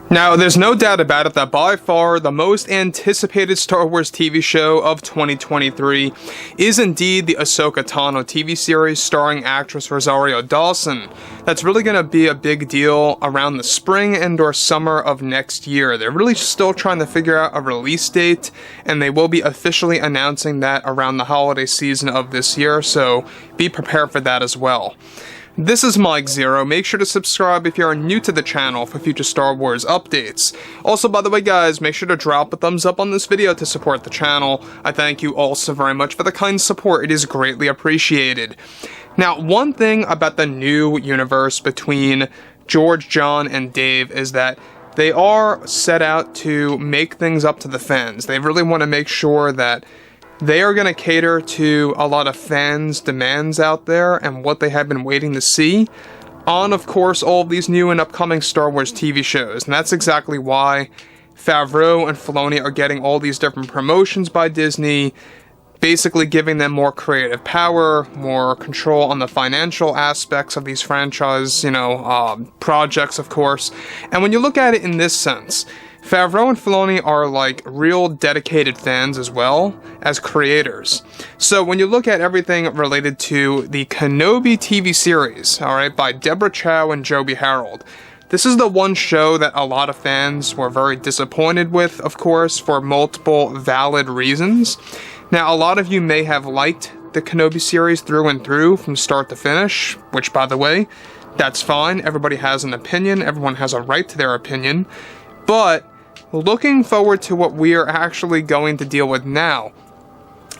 Now, there's no doubt about it that by far the most anticipated Star Wars TV show of 2023 is indeed the Ahsoka Tano TV series starring actress Rosario Dawson. That's really going to be a big deal around the spring and or summer of next year. They're really still trying to figure out a release date, and they will be officially announcing that around the holiday season of this year, so be prepared for that as well. This is Mike Zero. Make sure to subscribe if you are new to the channel for future Star Wars updates. Also, by the way guys, make sure to drop a thumbs up on this video to support the channel. I thank you all so very much for the kind support. It is greatly appreciated. Now, one thing about the new universe between George, John, and Dave is that they are set out to make things up to the fans. They really want to make sure that they are going to cater to a lot of fans' demands out there and what they have been waiting to see on, of course, all of these new and upcoming Star Wars TV shows. And that's exactly why Favreau and Filoni are getting all these different promotions by Disney, basically giving them more creative power, more control on the financial aspects of these franchise, projects, of course. And when you look at it in this sense, Favreau and Filoni are like real dedicated fans as well as creators. So when you look at everything related to the Kenobi TV series, alright, by Deborah Chow and Joby Harold, this is the one show that a lot of fans were very disappointed with, of course, for multiple valid reasons. Now, a lot of you may have liked the Kenobi series through and through from start to finish, which, by the way, that's fine. Everybody has an opinion. Everyone has a right to their opinion. But looking forward to what we are actually going to deal with now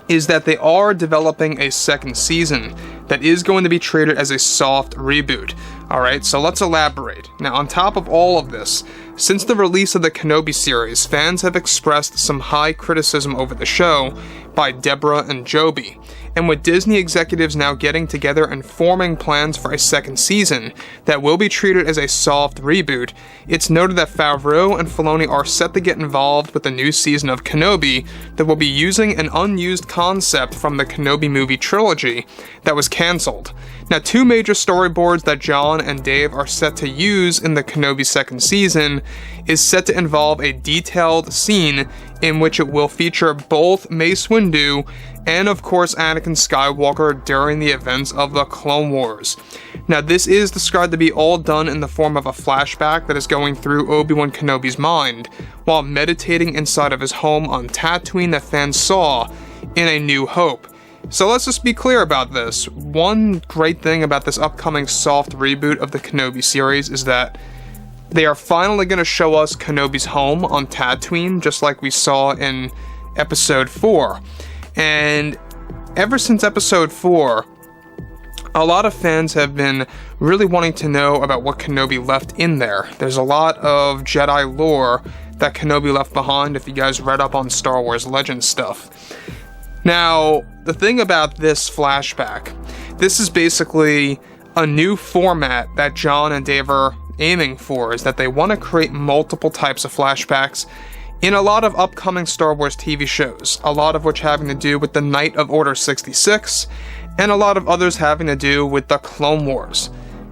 is that they are developing a second season that is going to be treated as a soft reboot. Alright, so let's elaborate. Now, on top of all of this, since the release of the Kenobi series, fans have expressed some high criticism over the show by Deborah and Joby. And with Disney executives now getting together and forming plans for a second season that will be treated as a soft reboot, it's noted that Favreau and Filoni are set to get involved with a new season of Kenobi that will be using an unused concept from the Kenobi movie trilogy that was cancelled. Now, two major storyboards that John and Dave are set to use in the Kenobi second season is set to involve a detailed scene in which it will feature both Mace Windu and, of course, Anakin Skywalker during the events of the Clone Wars. Now, this is described to be all done in the form of a flashback that is going through Obi-Wan Kenobi's mind while meditating inside of his home on Tatooine that fans saw in A New Hope. So let's just be clear about this. One great thing about this upcoming soft reboot of the Kenobi series is that they are finally going to show us Kenobi's home on Tatooine, just like we saw in Episode 4. And ever since Episode 4, a lot of fans have been really wanting to know about what Kenobi left in there. There's a lot of Jedi lore that Kenobi left behind if you guys read up on Star Wars Legends stuff. Now, the thing about this flashback, this is basically a new format that John and Dave are aiming for, is that they want to create multiple types of flashbacks in a lot of upcoming Star Wars TV shows, a lot of which having to do with the night of Order 66, and a lot of others having to do with the Clone Wars.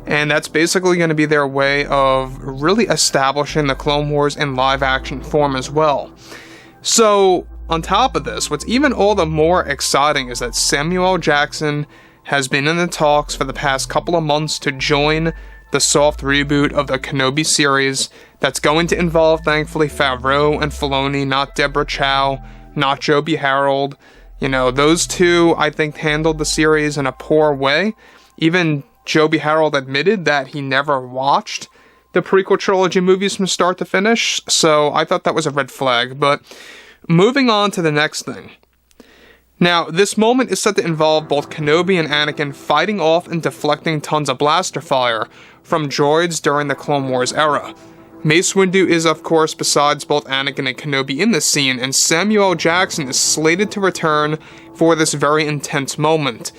And that's basically going to be their way of really establishing the Clone Wars in live-action form as well. So, on top of this, what's even all the more exciting is that Samuel L. Jackson has been in the talks for the past couple of months to join the soft reboot of the Kenobi series that's going to involve, thankfully, Favreau and Filoni, not Deborah Chow, not Joby Harold. Those two, I think, handled the series in a poor way. Even Joby Harold admitted that he never watched the prequel trilogy movies from start to finish, so I thought that was a red flag. But moving on to the next thing. Now, this moment is set to involve both Kenobi and Anakin fighting off and deflecting tons of blaster fire from droids during the Clone Wars era. Mace Windu is, of course, besides both Anakin and Kenobi in this scene, and Samuel L. Jackson is slated to return for this very intense moment.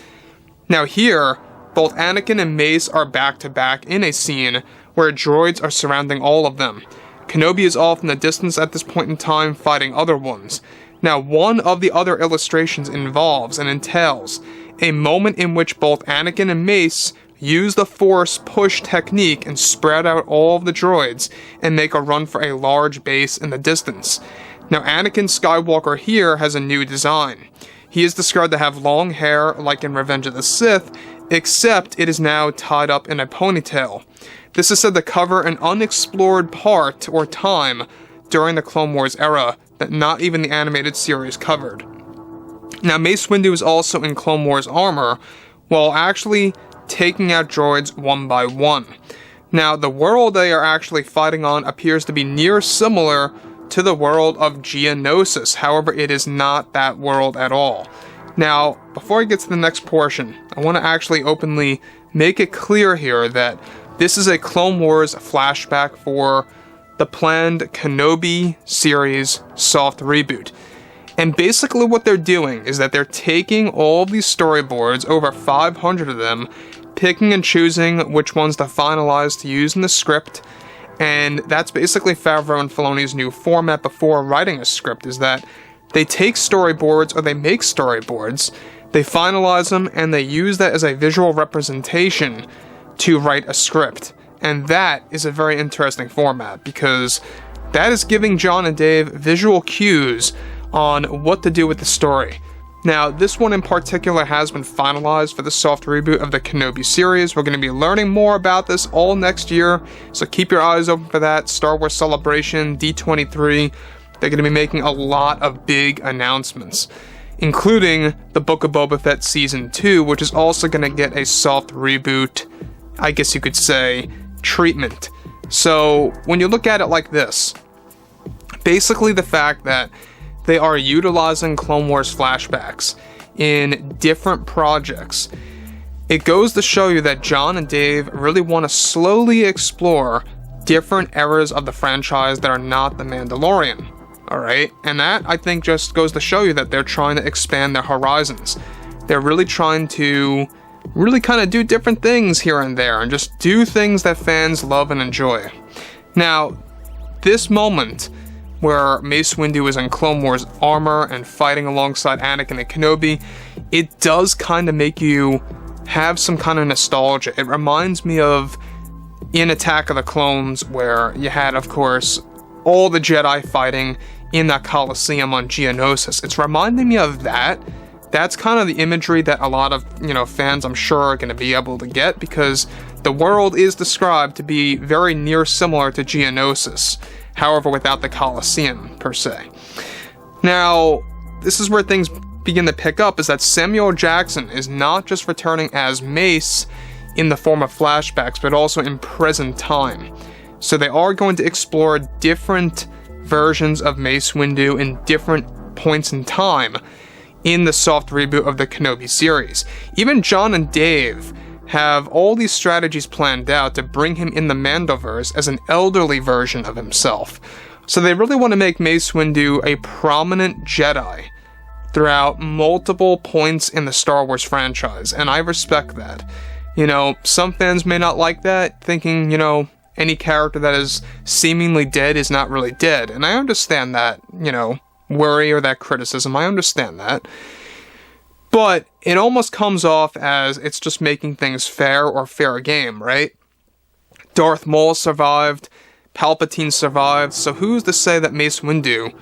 Now here, both Anakin and Mace are back-to-back in a scene where droids are surrounding all of them. Kenobi is off in the distance at this point in time fighting other ones. Now, one of the other illustrations involves and entails a moment in which both Anakin and Mace use the Force push technique and spread out all of the droids and make a run for a large base in the distance. Now, Anakin Skywalker here has a new design. He is described to have long hair like in Revenge of the Sith, except it is now tied up in a ponytail. This is said to cover an unexplored part or time during the Clone Wars era that not even the animated series covered. Now, Mace Windu is also in Clone Wars armor, while actually taking out droids one by one. Now, the world they are actually fighting on appears to be near similar to the world of Geonosis. However, it is not that world at all. Now, before I get to the next portion, I want to actually openly make it clear here that this is a Clone Wars flashback for the planned Kenobi series soft reboot. And basically what they're doing is that they're taking all of these storyboards, over 500 of them, picking and choosing which ones to finalize to use in the script, and that's basically Favreau and Filoni's new format before writing a script, is that they take storyboards, or they make storyboards, they finalize them, and they use that as a visual representation to write a script. And that is a very interesting format, because that is giving John and Dave visual cues on what to do with the story. Now, this one in particular has been finalized for the soft reboot of the Kenobi series. We're going to be learning more about this all next year, so keep your eyes open for that. Star Wars Celebration, D23, they're going to be making a lot of big announcements, including the Book of Boba Fett Season 2, which is also going to get a soft reboot, I guess you could say, treatment. So, when you look at it like this, basically the fact that they are utilizing Clone Wars flashbacks in different projects, it goes to show you that John and Dave really want to slowly explore different eras of the franchise that are not The Mandalorian. Alright? And that, I think, just goes to show you that they're trying to expand their horizons. They're really trying to really kind of do different things here and there, and just do things that fans love and enjoy. Now, this moment where Mace Windu is in Clone Wars armor and fighting alongside Anakin and Kenobi, it does kind of make you have some kind of nostalgia. It reminds me of in Attack of the Clones, where you had, of course, all the Jedi fighting in that Coliseum on Geonosis. It's reminding me of that. That's kind of the imagery that a lot of, fans, I'm sure, are going to be able to get, because the world is described to be very near similar to Geonosis, however, without the Coliseum, per se. Now, this is where things begin to pick up, is that Samuel Jackson is not just returning as Mace in the form of flashbacks, but also in present time. So they are going to explore different versions of Mace Windu in different points in time in the soft reboot of the Kenobi series. Even John and Dave have all these strategies planned out to bring him in the Mandoverse as an elderly version of himself. So they really want to make Mace Windu a prominent Jedi throughout multiple points in the Star Wars franchise, and I respect that. Some fans may not like that, thinking, any character that is seemingly dead is not really dead, and I understand that, worry or that criticism. I understand that. But it almost comes off as it's just making things fair or fair game, right? Darth Maul survived, Palpatine survived, so who's to say that Mace Windu,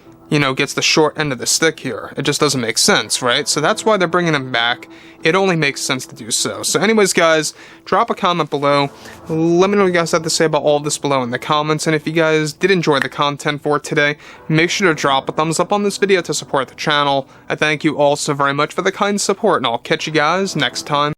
gets the short end of the stick here? It just doesn't make sense, right? So that's why they're bringing him back. It only makes sense to do so. So anyways, guys, drop a comment below. Let me know what you guys have to say about all of this below in the comments. And if you guys did enjoy the content for today, make sure to drop a thumbs up on this video to support the channel. I thank you all so very much for the kind support, and I'll catch you guys next time.